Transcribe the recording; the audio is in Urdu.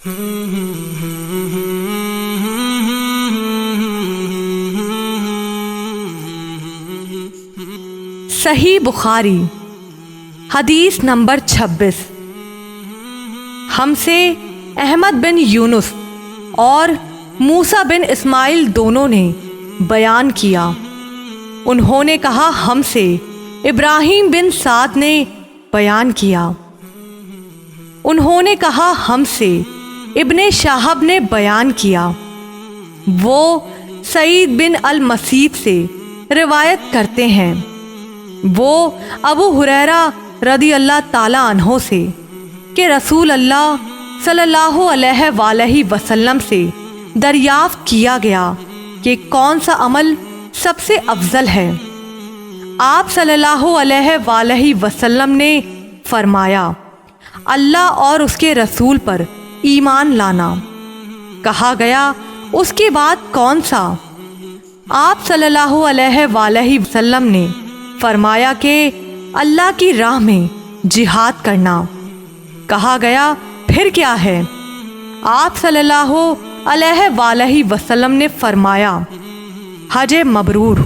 صحیح بخاری حدیث نمبر 26۔ ہم سے احمد بن یونس اور موسیٰ بن اسماعیل دونوں نے بیان کیا، انہوں نے کہا ہم سے ابراہیم بن سعد نے بیان کیا، انہوں نے کہا ہم سے ابن شہاب نے بیان کیا، وہ سعید بن المسیب سے روایت کرتے ہیں، وہ ابو ہریرہ رضی اللہ تعالیٰ عنہ سے کہ رسول اللہ صلی اللہ علیہ وآلہ وسلم سے دریافت کیا گیا کہ کون سا عمل سب سے افضل ہے؟ آپ صلی اللہ علیہ وآلہ وسلم نے فرمایا، اللہ اور اس کے رسول پر ایمان لانا۔ کہا گیا اس کے بعد کون سا؟ آپ صلی اللہ علیہ وآلہ وسلم نے فرمایا کہ اللہ کی راہ میں جہاد کرنا۔ کہا گیا پھر کیا ہے؟ آپ صلی اللہ علیہ وآلہ وسلم نے فرمایا حج مبرور۔